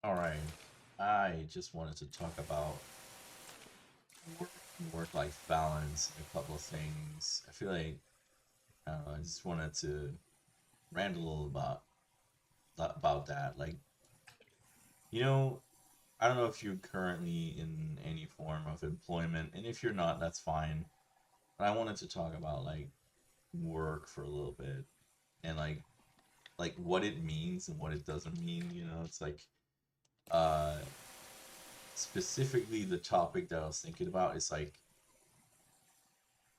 All right. I just wanted to talk about work and work-life balance and a couple of things. I feel like I just wanted to rant a little about that. Like, you know, I don't know if you're currently in any form of employment, and if you're not, that's fine. But I wanted to talk about like work for a little bit and like what it means and what it doesn't mean. It's like uh specifically the topic that I was thinking about is like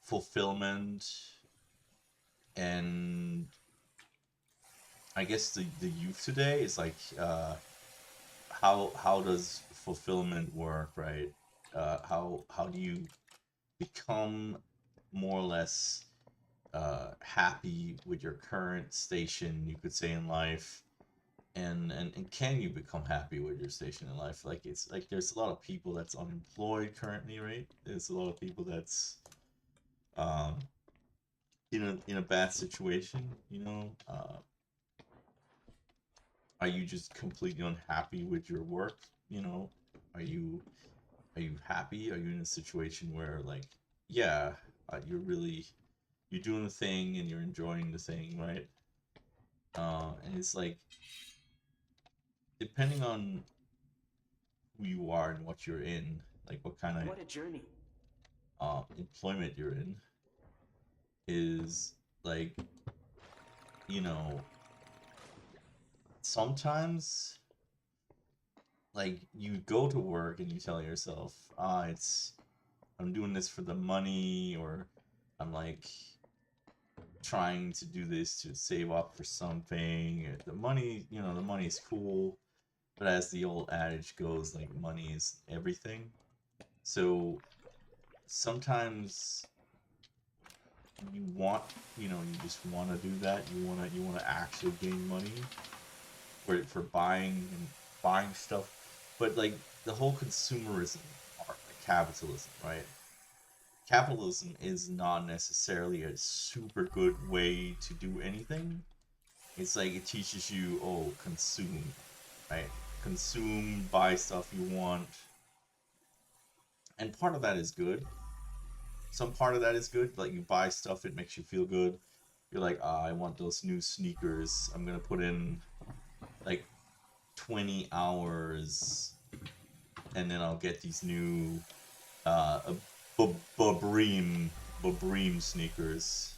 fulfillment and I guess the youth today is like how does fulfillment work, right? How do you become more or less happy with your current station, you could say, in life, and can you become happy with your station in life? Like it's like there's a lot of people that's unemployed currently, right? There's a lot of people that's um in a bad situation, are you just completely unhappy with your work? You know, are you are you happy? Are you in a situation where like, yeah, you're doing the thing and you're enjoying the thing, right? And it's like depending on who you are and what you're in, like what kind of What a journey. employment you're in, is like you know sometimes like you go to work and you tell yourself, it's I'm doing this for the money, or I'm like trying to do this to save up for something. The money, the money's cool, but as the old adage goes, like money is everything. So sometimes you want, you just want to do that. You want to actually gain money for buying stuff, but like the whole consumerism part, like capitalism, right? Capitalism is not necessarily a super good way to do anything. It's like it teaches you, oh, consume, right? Consume, buy stuff you want, and part of that is good. Some part of that is good, like you buy stuff, it makes you feel good. You're like, I want those new sneakers. I'm gonna put in like 20 hours, and then I'll get these new uh, Babreem sneakers.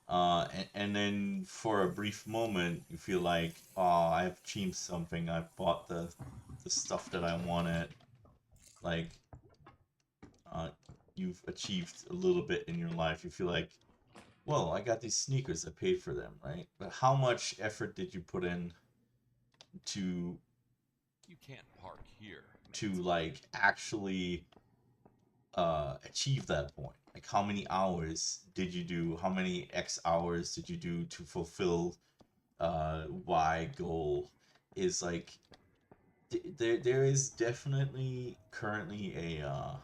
And then for a brief moment, you feel like, oh, I've achieved something. I've bought the stuff that I wanted. Like, uh, you've achieved a little bit in your life. You feel like, well, I got these sneakers. I paid for them, right? But how much effort did you put in to You can't park here. like actually achieve that point? Like, how many hours did you do? How many X hours did you do to fulfill Y goal? Is like there is definitely currently a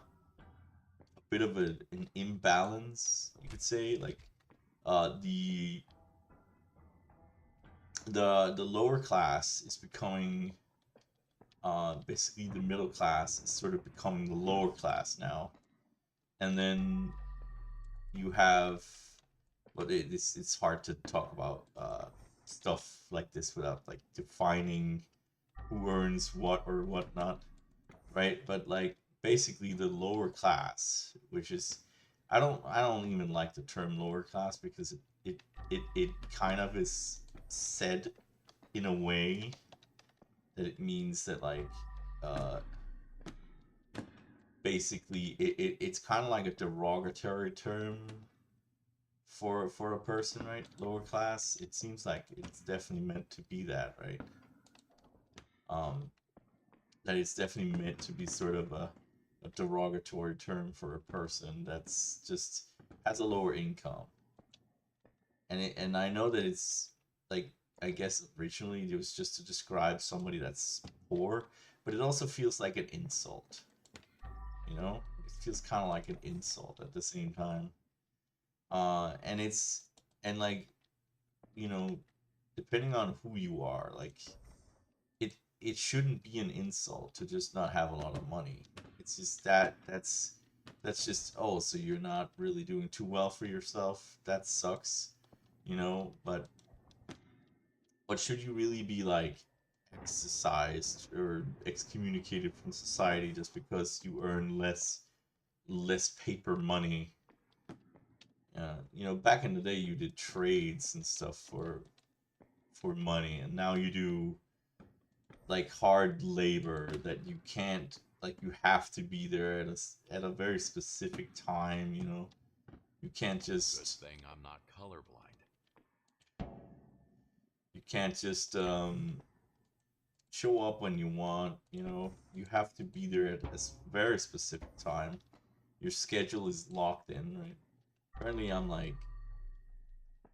bit of an imbalance, you could say. Like uh, the the lower class is becoming basically the middle class is sort of becoming the lower class now, and then you have, but it's hard to talk about stuff like this without like defining who earns what or whatnot, right? But like basically the lower class, which is I don't even like the term lower class because it kind of is said in a way that it means that like uh basically it's kind of like a derogatory term for a person, right? Lower class. It seems like it's definitely meant to be that, right? Um, that it's definitely meant to be sort of a derogatory term for a person that's just has a lower income. And I know that it's like, I guess originally it was just to describe somebody that's poor, but it also feels like an insult, you know? It feels kind of like an insult at the same time. And it's like, you know, depending on who you are, like it. it shouldn't be an insult to just not have a lot of money. It's just that's just, oh, so you're not really doing too well for yourself. That sucks, you know. But should you really be like exercised or excommunicated from society just because you earn less paper money? You know, back in the day, you did trades and stuff for money, and now you do like hard labor that you can't, like, you have to be there at a very specific time. You know, you can't Good just thing I'm not colorblind. you can't just show up when you want. You know, you have to be there at a very specific time. Your schedule is locked in, right? Currently, I'm like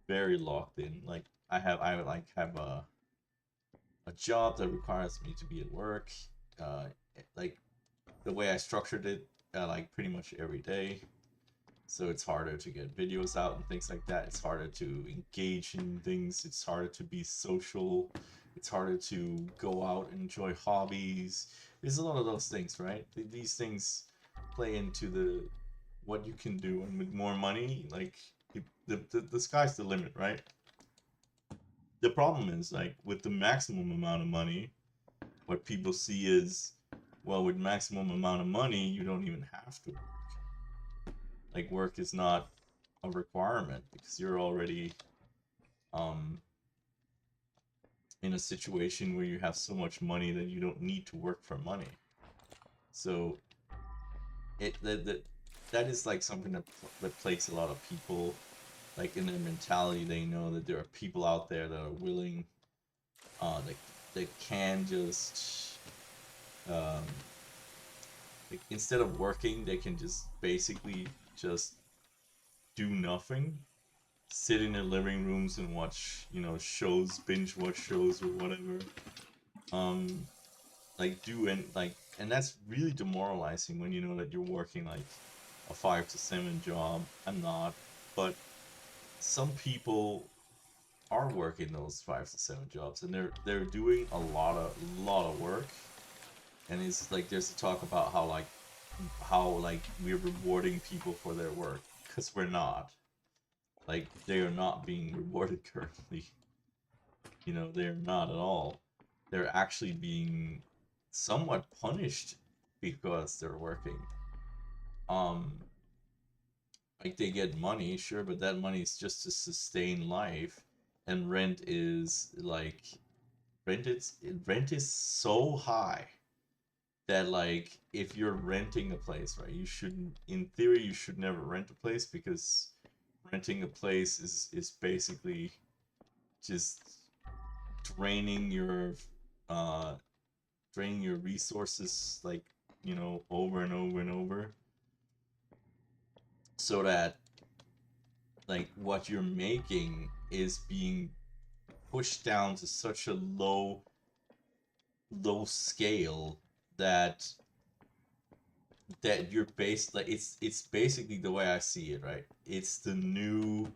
very locked in. Like I like have a job that requires me to be at work. Uh, like the way I structured it, like pretty much every day. So it's harder to get videos out and things like that. It's harder to engage in things. It's harder to be social. It's harder to go out and enjoy hobbies. There's a lot of those things, right? These things play into the what you can do, and with more money, like the sky's the limit, right? The problem is, like, with the maximum amount of money, what people see is, well, with maximum amount of money, you don't even have to work. Like, work is not a requirement because you're already um in a situation where you have so much money that you don't need to work for money. So that is like something that plagues a lot of people. Like, in their mentality, they know that there are people out there that are willing, that can just um like, instead of working, they can just basically just do nothing, sit in their living rooms and watch, you know, shows, binge watch shows or whatever. Um, like, and that's really demoralizing when you know that you're working like a 5 to 7 job. I'm not, but some people are working those 5 to 7 jobs, and they're doing a lot of work. And it's like there's a talk about how we're rewarding people for their work, because we're not. Like, they are not being rewarded currently. You know, they're not at all. They're actually being somewhat punished because they're working. Um, like, they get money, sure, but that money is just to sustain life, and rent is rent is so high that, like, if you're renting a place, right, you shouldn't, in theory, you should never rent a place, because renting a place is basically just draining your uh draining your resources, like, you know, over and over and over, so that, like, what you're making is being pushed down to such a low scale that you're based, like, it's basically, the way I see it, right, it's the new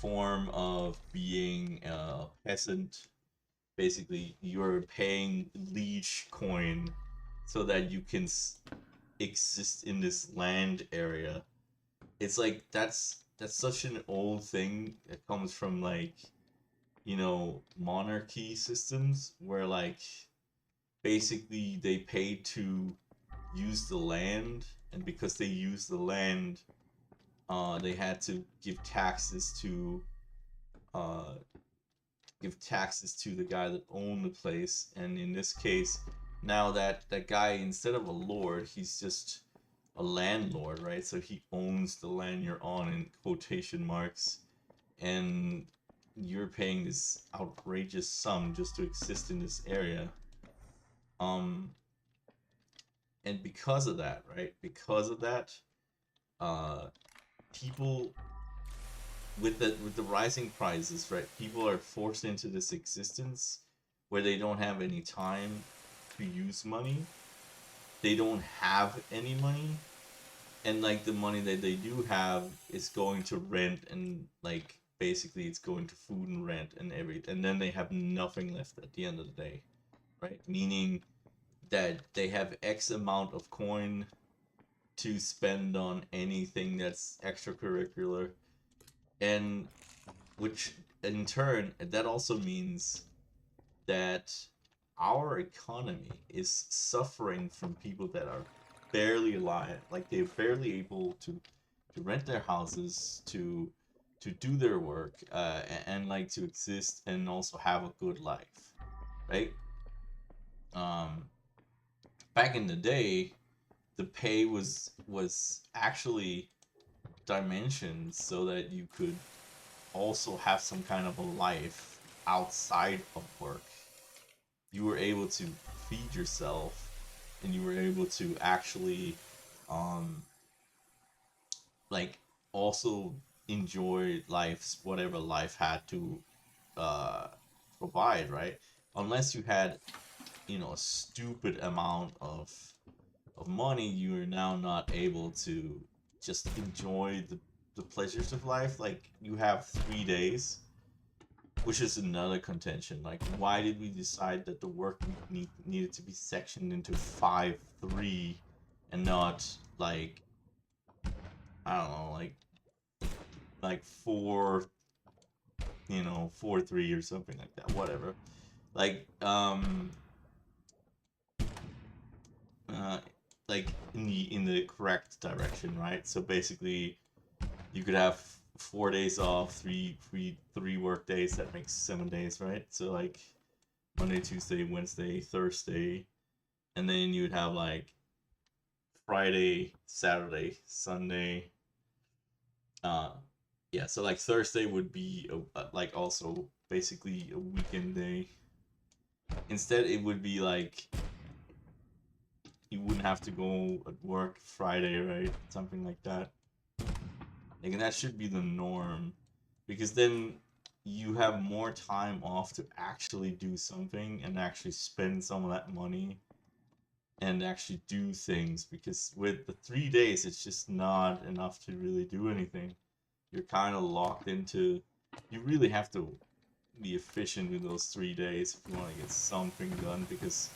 form of being a peasant. Basically, you're paying liege coin so that you can exist in this land area. It's like that's such an old thing that comes from, like, you know, monarchy systems, where, like, basically they pay to use the land, and because they use the land, they had to uh give taxes to the guy that owned the place. And in this case, now that guy, instead of a lord, he's just a landlord, right? So he owns the land you're on, in quotation marks, and you're paying this outrageous sum just to exist in this area. Um, and because of that, right? Because of that, uh, people, with the rising prices, right? People are forced into this existence where they don't have any time to use money. They don't have any money, and, like, the money that they do have is going to rent, and, like, basically it's going to food and rent and then they have nothing left at the end of the day. right? Meaning that they have X amount of coin to spend on anything that's extracurricular, and which in turn that also means that our economy is suffering from people that are barely alive, like they're barely able to rent their houses, to do their work, and like to exist and also have a good life, right? um Back in the day, the pay was actually dimensioned so that you could also have some kind of a life outside of work. You were able to feed yourself, and you were able to actually um like also enjoy life's whatever life had to uh provide, right? Unless you had, a stupid amount of money, you are now not able to just enjoy the pleasures of life. Like, you have 3 days, which is another contention. Like, why did we decide that the work week needed to be sectioned into 5-3 and not, like, I don't know, like 4-3 or something like that, whatever. Like, uh like in the correct direction, right? So basically, you could have 4 days off, three work days. That makes 7 days, right? So like Monday, Tuesday, Wednesday, Thursday, and then you would have like Friday, Saturday, Sunday. Uh, yeah. So like Thursday would be like also basically a weekend day. Instead, it would be like you wouldn't have to go at work Friday, right? Something like that. Like, and that should be the norm, because then you have more time off to actually do something and actually spend some of that money and actually do things. Because with the 3 days, it's just not enough to really do anything. You're kind of locked into. You really have to be efficient with those 3 days if you want to get something done. Because,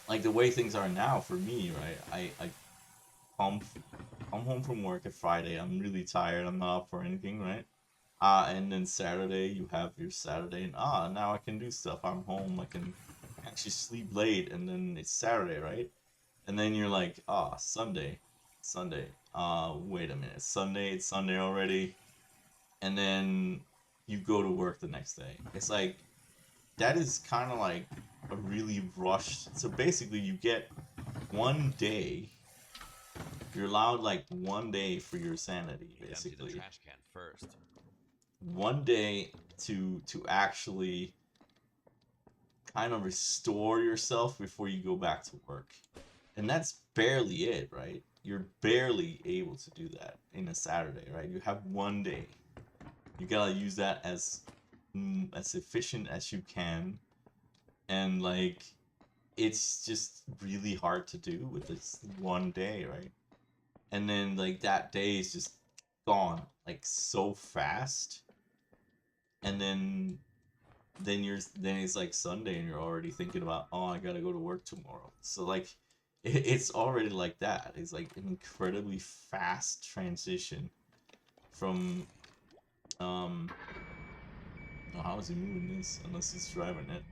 like, the way things are now for me, right? I come come home from work at Friday. I'm really tired. I'm not up for anything, right? And then Saturday, you have your Saturday, and now I can do stuff. I'm home. I can actually sleep late, and then it's Saturday, right? And then you're like, Sunday. Wait a minute, Sunday. It's Sunday already, and then you go to work the next day. It's like that is kind of like a really rushed. So basically, you get one day. You're allowed like one day for your sanity, You'd empty the basically. trash can first. One day to actually kind of restore yourself before you go back to work. And that's barely it, right? You're barely able to do that in a Saturday, right? You have one day. You gotta use that as efficient as you can, and like it's just really hard to do with this one day, right? And then like that day is just gone like so fast, and then it's like Sunday and you're already thinking about, oh, I gotta go to work tomorrow. So like it's already like that. It's like an incredibly fast transition from um oh, how is he moving this unless he's driving it?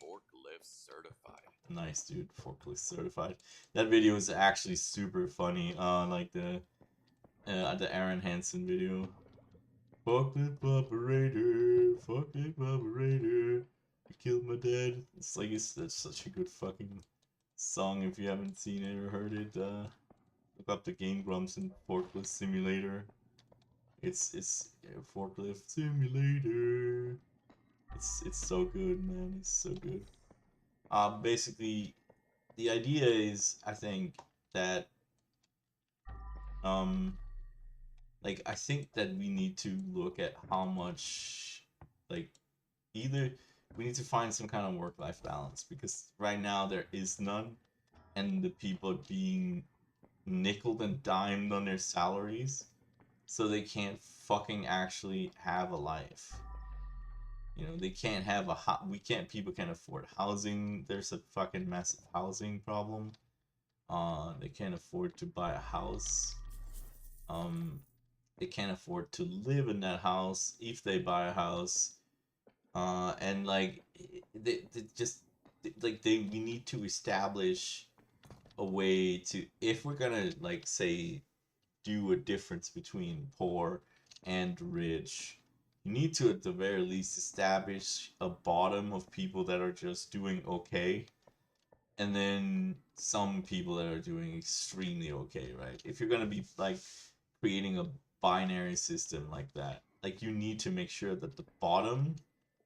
Forklift certified. Nice, dude. Forklift certified. That video is actually super funny. Like the Aaron Hansen video. Forklift operator, forklift operator. You killed my dad. It's like that's such a good fucking song. If you haven't seen it or heard it, look up the Game Grumps and Forklift Simulator. It's Forklift Simulator. It's so good, man. It's so good. Basically, the idea is, I think that um I think that we need to look at how much, like, either we need to find some kind of work-life balance, because right now there is none, and the people are being nickeled and dimed on their salaries, so they can't fucking actually have a life. You know, they can't have people can't afford housing. There's a fucking massive housing problem. They can't afford to buy a house. Um, they can't afford to live in that house if they buy a house. And like they just like they we need to establish a way to, if we're gonna like say do a difference between poor and rich, you need to at the very least establish a bottom of people that are just doing okay, and then some people that are doing extremely okay, right? If you're gonna be like creating a binary system like that, like you need to make sure that the bottom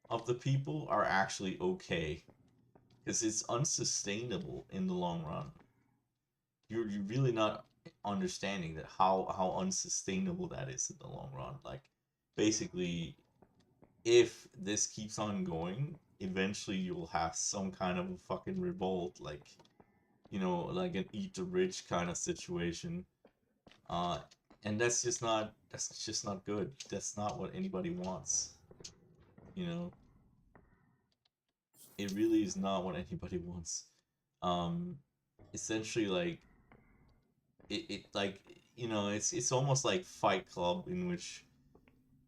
of the people are actually okay, because it's unsustainable in the long run. You're really not understanding that how unsustainable that is in the long run. Like basically, if this keeps on going, eventually you'll have some kind of a fucking revolt, like like an eat the rich kind of situation. Uh, and that's just not good. That's not what anybody wants. You know, it really is not what anybody wants. Um, Essentially, like it like it's almost like Fight Club, in which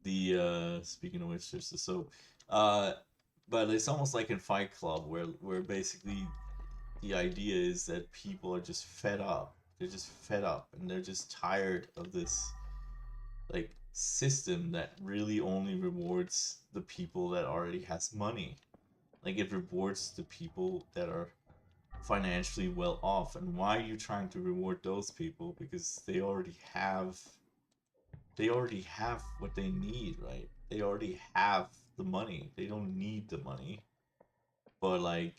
the speaking of which, there's the soap. Uh, but it's almost like in Fight Club, where basically the idea is that people are just fed up. They're just fed up, and they're just tired of this like system that really only rewards the people that already has money. Like it rewards the people that are financially well off. And why are you trying to reward those people? Because they already have what they need, right? They already have the money. They don't need the money. But like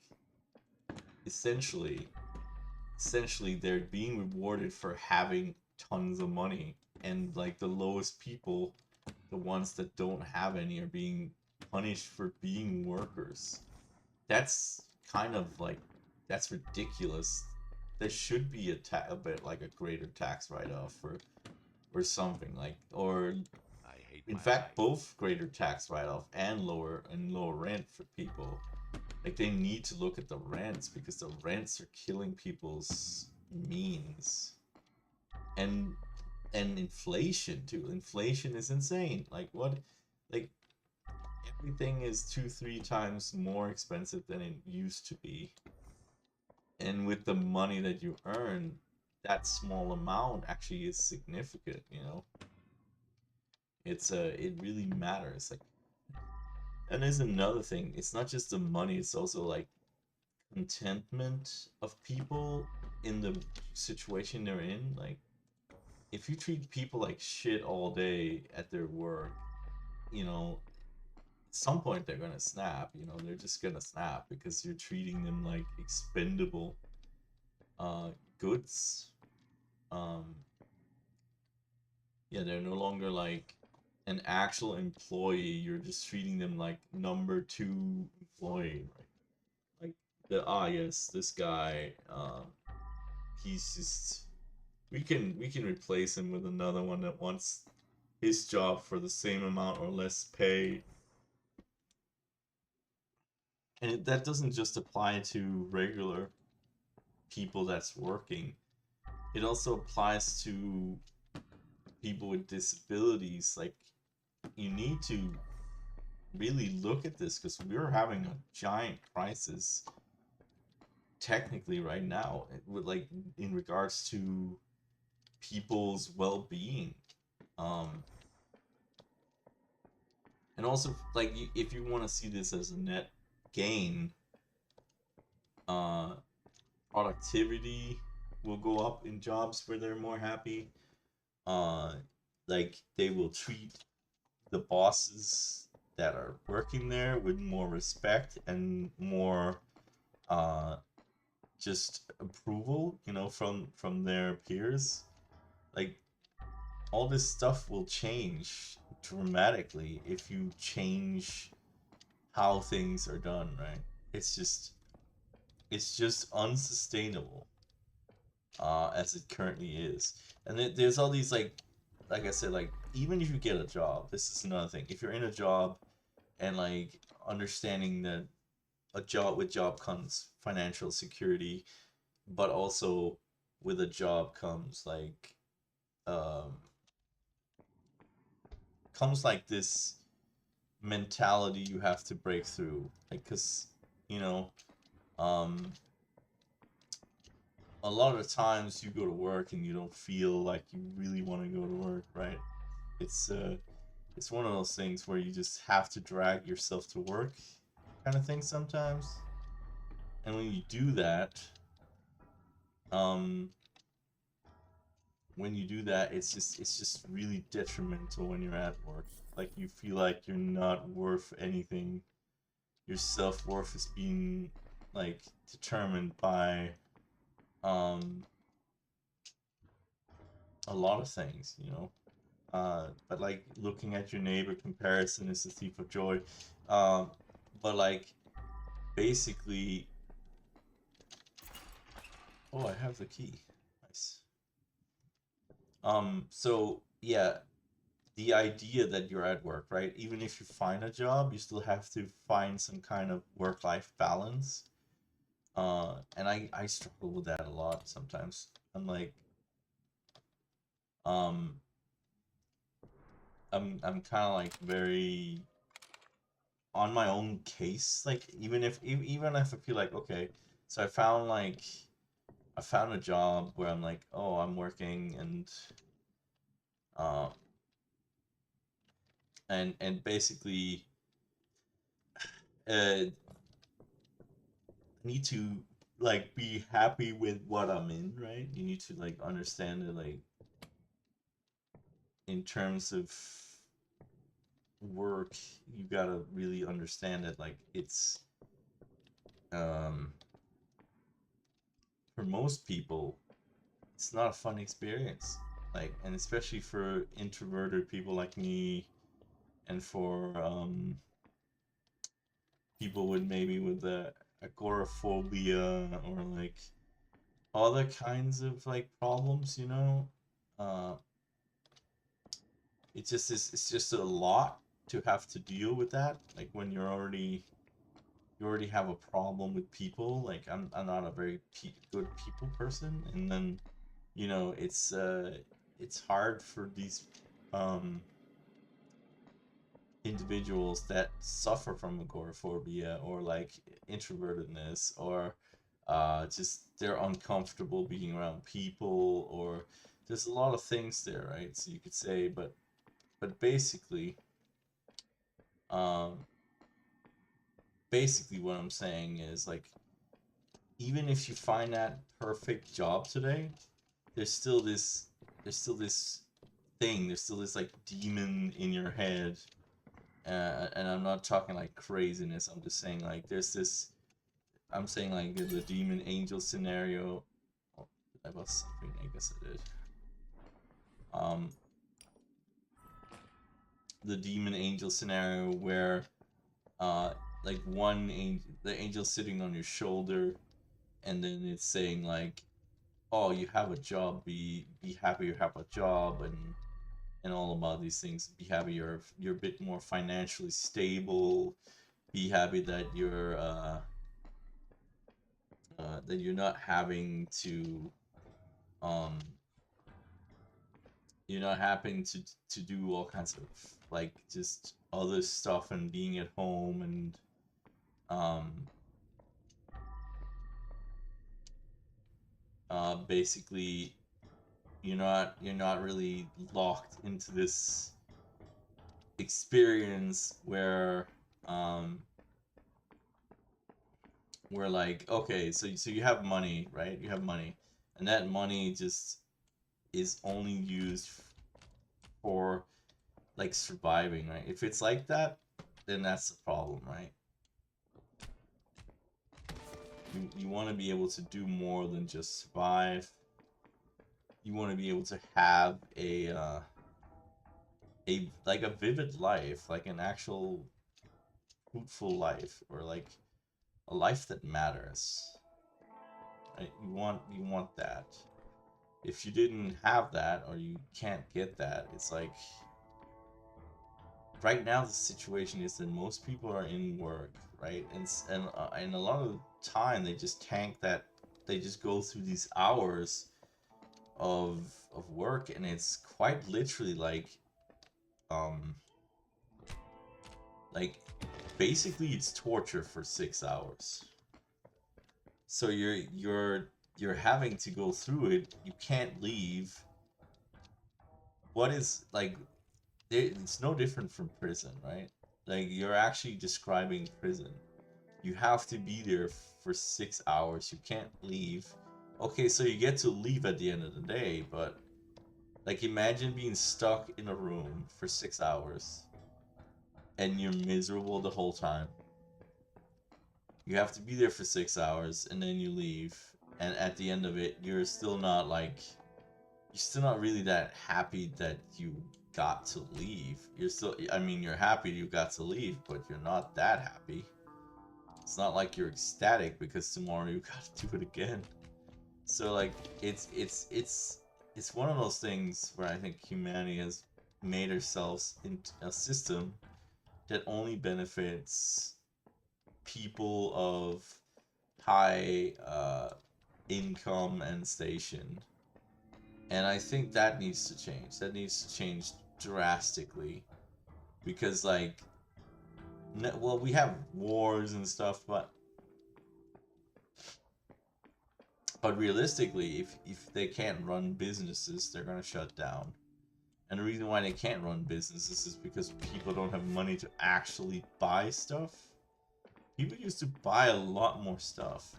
essentially essentially they're being rewarded for having tons of money, and like the lowest people, the ones that don't have any, are being punished for being workers. That's kind of like that's ridiculous. There should be a bit like a greater tax write-off or something, like, or I hate in my fact life. both greater tax write-off and lower rent for people. Like they need to look at the rents, because the rents are killing people's means. And and inflation too. Inflation is insane. Like what, like everything is 2-3 times more expensive than it used to be. And with the money that you earn, that small amount actually is significant. It really matters. Like, and there's another thing, it's not just the money, it's also like contentment of people in the situation they're in. Like if you treat people like shit all day at their work, you know at some point they're gonna snap. They're just gonna snap because you're treating them like expendable uh goods. um yeah, they're no longer like an actual employee. You're just treating them like number two employee, right? Like yes, this guy, he's just, we can replace him with another one that wants his job for the same amount or less pay. And that doesn't just apply to regular people that's working. It also applies to people with disabilities. Like you need to really look at this, because we're having a giant crisis technically right now, with like in regards to people's well-being. um and also, like, if you want to see this as a net gain, uh productivity will go up in jobs where they're more happy. uh like they will treat the bosses that are working there with more respect and more uh just approval, from their peers. Like all this stuff will change dramatically if you change how things are done, right? It's just unsustainable as it currently is. And there's all these, like I said, like even if you get a job, this is another thing. If you're in a job and like understanding that a job with job comes financial security, but also with a job um comes like this mentality you have to break through, like, because you know um a lot of times you go to work and you don't feel like you really want to go to work, right? It's one of those things where you just have to drag yourself to work, kind of thing sometimes. And when you do that, um when you do that, it's just really detrimental when you're at work. Like, you feel like you're not worth anything. Your self-worth is being, like, determined by um a lot of things, but like, looking at your neighbor, comparison is the thief of joy. um but like, basically, oh, I have the key. Nice. So yeah, the idea that you're at work, right? Even if you find a job, you still have to find some kind of work-life balance. And I struggle with that a lot sometimes. I'm like, um, I'm kind of like very on my own case. Like, even if I feel like, okay, so I found a job where I'm like, oh, I'm working, uh and basically, I need to, like, be happy with what I'm in, right? You need to, like, understand it, like, in terms of work. You gotta really understand it, like, it's um for most people, it's not a fun experience. Like, and especially for introverted people like me, and for people with, maybe with agoraphobia, or like other kinds of, like, problems, uh it's just a lot to have to deal with that. Like, when you already have a problem with people. Like, I'm not a very good people person, and then, it's hard for these um individuals that suffer from agoraphobia, or like introvertedness, or just they're uncomfortable being around people, or there's a lot of things there, right? So you could say, but um basically what I'm saying is, like, even if you find that perfect job today, there's still this there's still this there's still this, like, demon in your head. And I'm not talking like craziness. I'm just saying, like, there's this. I'm saying, like, the demon angel scenario. Oh, did I bust something? I guess I did. Um, the demon angel scenario where, uh, like, the angel sitting on your shoulder, and then it's saying, like, oh, you have a job. Be happy you have a job, and all about these things. Be happy you're a bit more financially stable. Be happy that you're not having to um you're not having to do all kinds of, like, just other stuff, and being at home, and um basically, you're not really locked into this experience um where, like, okay, so you have money, right? You have money, and that money just is only used for, like, surviving, right? If it's like that, then that's the problem, right? You want to be able to do more than just survive. You want to be able to have a like a vivid life, like an actual fruitful life, or like a life that matters. Right? You want that. If you didn't have that, or you can't get that, it's like, right now the situation is that most people are in work, right? And a lot of the time they just tank that, they just go through these hours of work, and it's quite literally um like basically it's torture for 6 hours. So you're having to go through it. You can't leave. What is like it's no different from prison, right? Like you're actually describing prison. You have to be there for 6 hours. You can't leave. Okay, so you get to leave at the end of the day, but like imagine being stuck in a room for 6 hours and you're miserable the whole time. You have to be there for 6 hours and then you leave, and at the end of it, you're still not really that happy that you got to leave. You're still, I mean, you're happy you got to leave, but you're not that happy. It's not like you're ecstatic because tomorrow you got to do it again. So like it's one of those things where I think humanity has made ourselves into a system that only benefits people of high income and station. And I think that needs to change. That needs to change drastically because like well, we have wars and stuff, but realistically, if they can't run businesses, they're going to shut down. And the reason why they can't run businesses is because people don't have money to actually buy stuff. People used to buy a lot more stuff.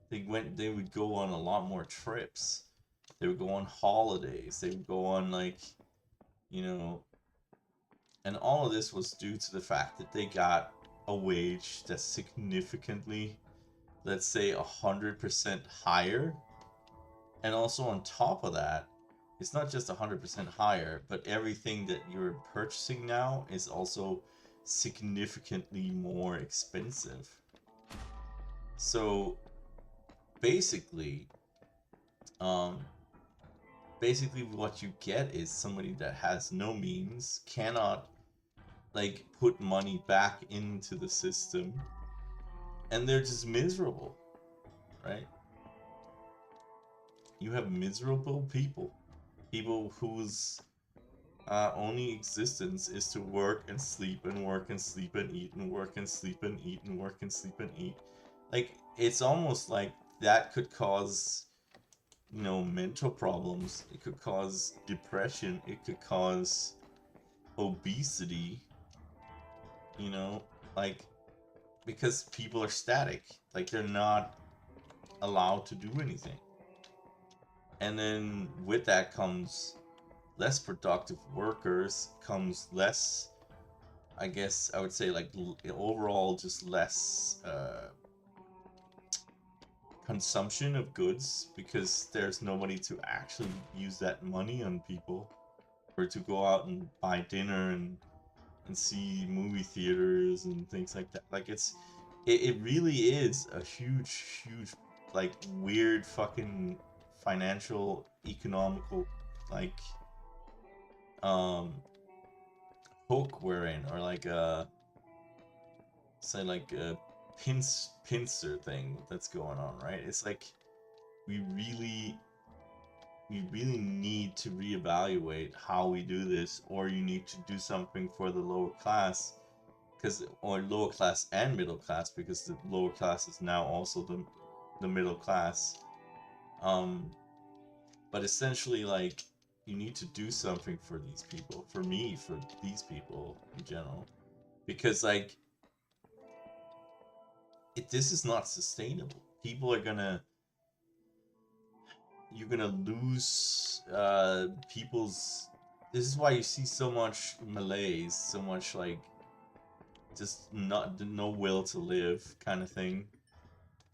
They would go on a lot more trips. They would go on holidays. They would go on like, you know, and all of this was due to the fact that they got a wage that's significantly, let's say, 100% higher. And also on top of that, it's not just 100% higher, but everything that you're purchasing now is also significantly more expensive. So basically, um, basically what you get is somebody that has no means, cannot like put money back into the system, and they're just miserable, right? You have miserable people whose only existence is to work and sleep and work and sleep and eat and work and sleep and eat and work and sleep and eat. Like it's almost like that could cause, you know, mental problems. It could cause depression. It could cause obesity. You know, like because people are static. Like they're not allowed to do anything. And then with that comes less productive workers, comes less, I guess I would say, like overall just less consumption of goods because there's nobody to actually use that money on people, or to go out and buy dinner and see movie theaters and things like that. Like it really is a huge like weird fucking financial economical like um hook we're in, or like a say like a pincer thing that's going on, right? It's like we really we really need to reevaluate how we do this, or you need to do something for the lower class, because or lower class and middle class, because the lower class is now also the middle class. um but essentially, like, you need to do something for these people, for me, for these people in general, because like this is not sustainable. People are gonna You're gonna lose people's. This is why you see so much malaise, so much like just not no will to live kind of thing,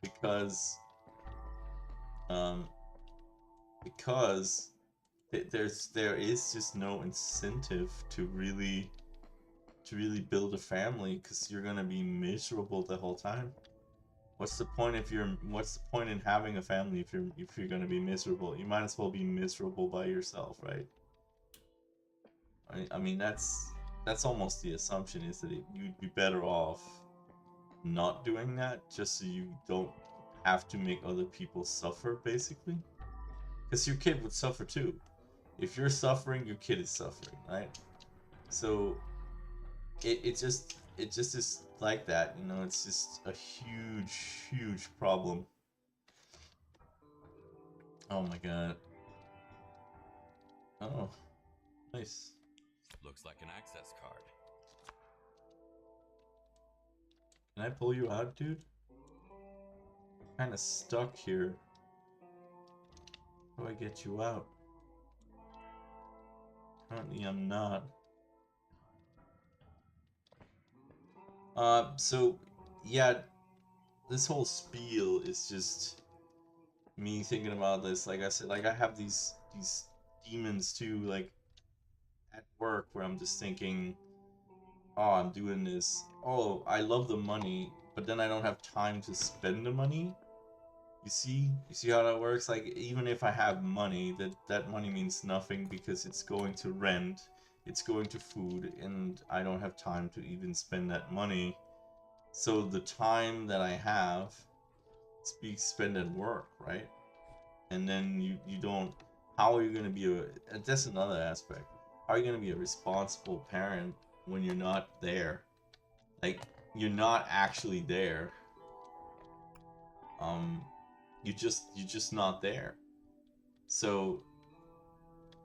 because um because there is just no incentive to really build a family, because you're gonna be miserable the whole time. What's the point in having a family if you're gonna be miserable? You might as well be miserable by yourself, right? I mean that's almost the assumption, is that you'd be better off not doing that, just so you don't have to make other people suffer, basically. Because your kid would suffer too. If you're suffering, your kid is suffering, right? So it just is like that, you know. It's just a huge problem. Oh my god. Oh, nice. Looks like an access card. Can I pull you out, dude? Kind of stuck here. How do I get you out? Currently, I'm not. So, yeah, this whole spiel is just me thinking about this. Like I said, like I have these demons too, like at work, where I'm just thinking, oh, I'm doing this. Oh, I love the money, but then I don't have time to spend the money. You see how that works? Like, even if I have money, that money means nothing because it's going to rent, it's going to food, and I don't have time to even spend that money. So the time that I have is being spent at work, right? And then you don't. How are you going to be a? That's another aspect. How are you going to be a responsible parent when you're not there? Like, you're not actually there. Um, you're just not there. So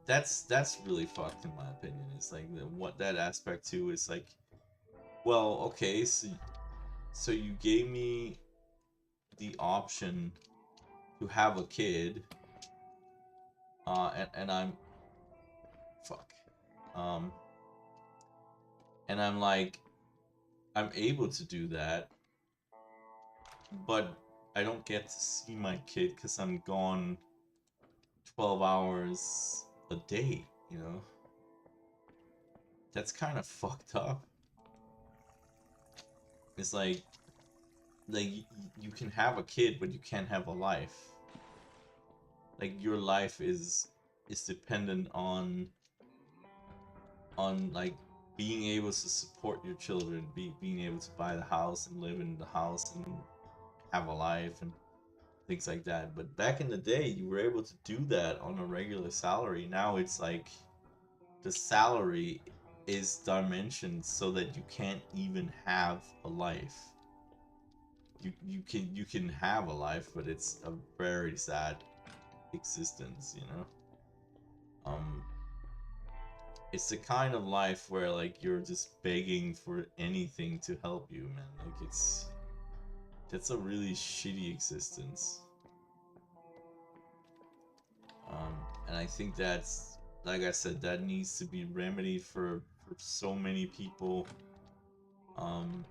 that's really fucked, in my opinion. It's like what that aspect too is like, well, okay, so you gave me the option to have a kid, and I'm fuck, um, and I'm like, I'm able to do that, but I don't get to see my kid because I'm gone 12 hours a day, you know? That's kind of fucked up. It's like you can have a kid, but you can't have a life. Like, your life is dependent on like being able to support your children, being able to buy the house and live in the house and have a life and things like that. But back in the day, you were able to do that on a regular salary. Now it's like the salary is dimensioned so that you can't even have a life. You can have a life, but it's a very sad existence, you know. Um, it's the kind of life where like you're just begging for anything to help you, man. Like, that's a really shitty existence. And I think that's, like I said, that needs to be remedied for so many people. Um,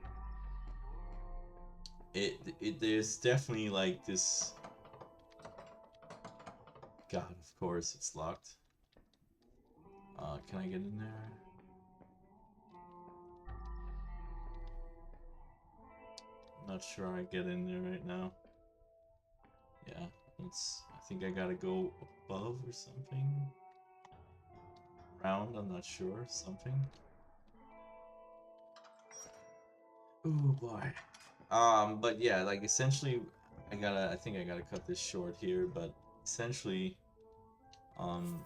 it there's definitely like this. God, of course it's locked. Can I get in there? Not sure I get in there right now. Yeah, I think I gotta go above or something. Round, I'm not sure. Something. Oh boy. But yeah, like essentially, I think I gotta cut this short here. But essentially, um,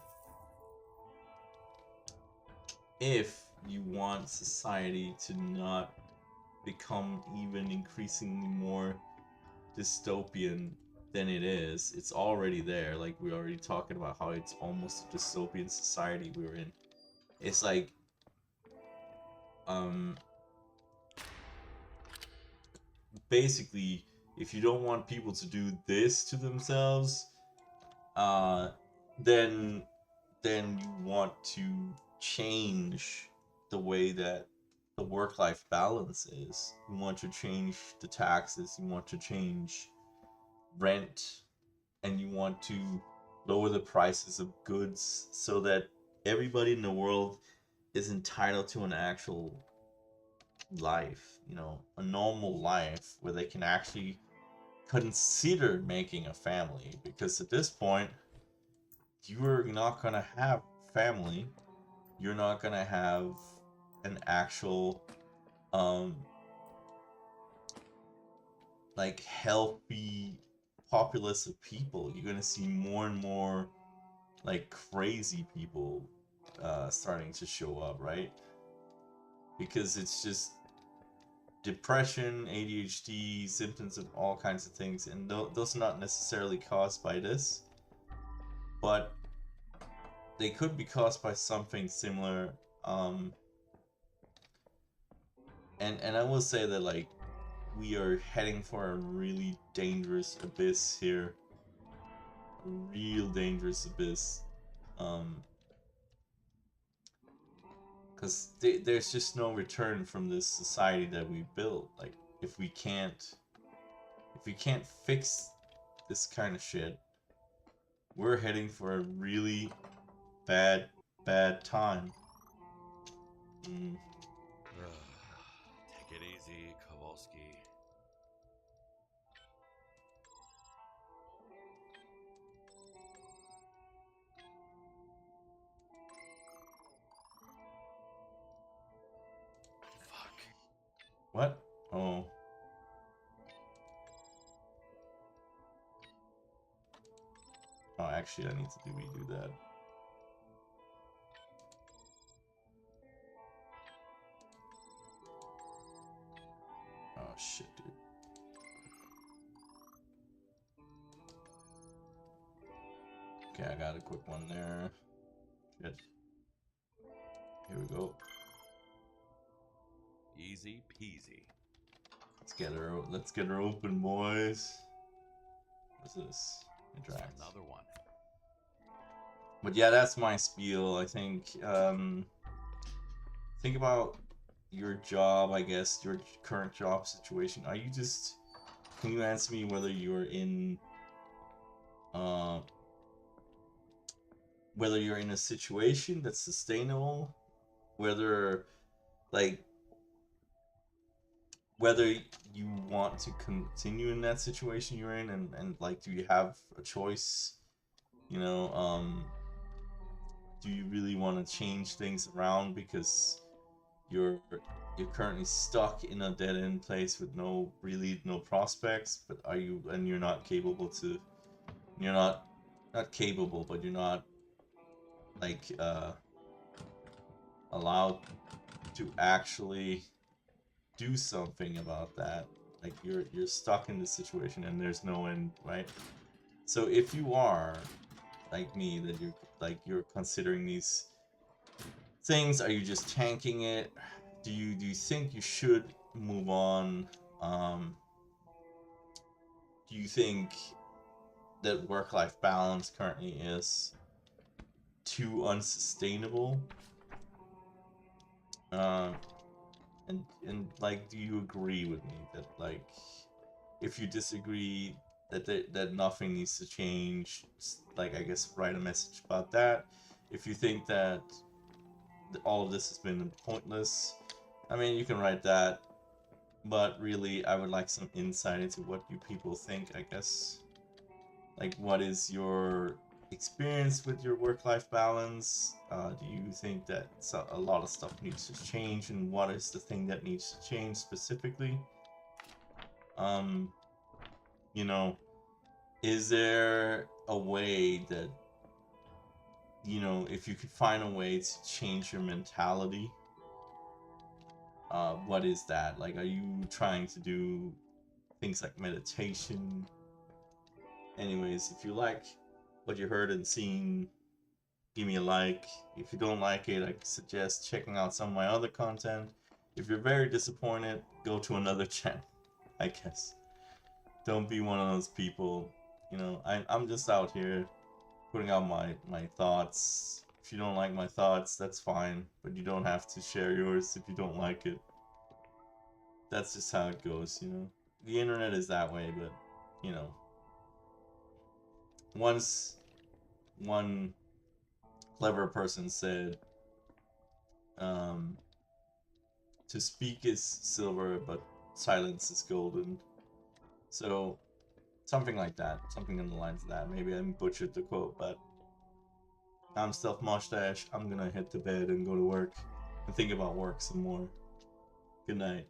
if you want society to not become even increasingly more dystopian than it is, it's already there. Like, we're already talking about how it's almost a dystopian society we're in. It's like, um, basically, if you don't want people to do this to themselves, uh, then you want to change the way that the work-life balance is. You want to change the taxes. You want to change rent, and you want to lower the prices of goods so that everybody in the world is entitled to an actual life, you know, a normal life where they can actually consider making a family. Because at this point, you're not gonna have family, you're not gonna have an actual like healthy populace of people. You're gonna see more and more like crazy people starting to show up, right? Because it's just depression, ADHD, symptoms of all kinds of things, and those are not necessarily caused by this, but they could be caused by something similar. And I will say that like we are heading for a really dangerous abyss here, a real dangerous abyss, because there's just no return from this society that we built. Like if we can't fix this kind of shit, we're heading for a really bad time. Take it easy, Kowalski. Fuck. What? Oh. Oh, actually, I need to redo that. Oh shit, dude. Okay, I got a quick one there. Shit. Here we go. Easy peasy. Let's get her open, boys. What's this? Interact. Another one. But yeah, that's my spiel. I think think about your job, I guess, your current job situation. Are you just, can you answer me whether you're in a situation that's sustainable, whether like whether you want to continue in that situation you're in, and like, do you have a choice, you know, do you really want to change things around because you're currently stuck in a dead-end place with no prospects, but you're not capable to, you're not capable, but you're not like allowed to actually do something about that. Like you're stuck in this situation and there's no end, right? So if you are like me, that you're considering these things, are you just tanking it? Do you think you should move on? Do you think that work-life balance currently is too unsustainable? And like, do you agree with me that, like, if you disagree that nothing needs to change, like, I guess write a message about that. If you think that all of this has been pointless, I mean, you can write that. But really, I would like some insight into what you people think, I guess. Like, what is your experience with your work-life balance? Do you think that a lot of stuff needs to change, and what is the thing that needs to change specifically? You know, is there a way that, you know, if you could find a way to change your mentality, what is that? Like, are you trying to do things like meditation? Anyways, if you like what you heard and seen, give me a like. If you don't like it, I suggest checking out some of my other content. If you're very disappointed, go to another channel, I guess. Don't be one of those people. You know, I'm just out here putting out my thoughts. If you don't like my thoughts, that's fine, but you don't have to share yours if you don't like it. That's just how it goes, you know. The internet is that way, but, you know, once one clever person said, to speak is silver, but silence is golden. So, something like that. Something in the lines of that. Maybe I butchered the quote, but I'm StealthMoustache. I'm gonna hit the bed and go to work. and think about work some more. Good night.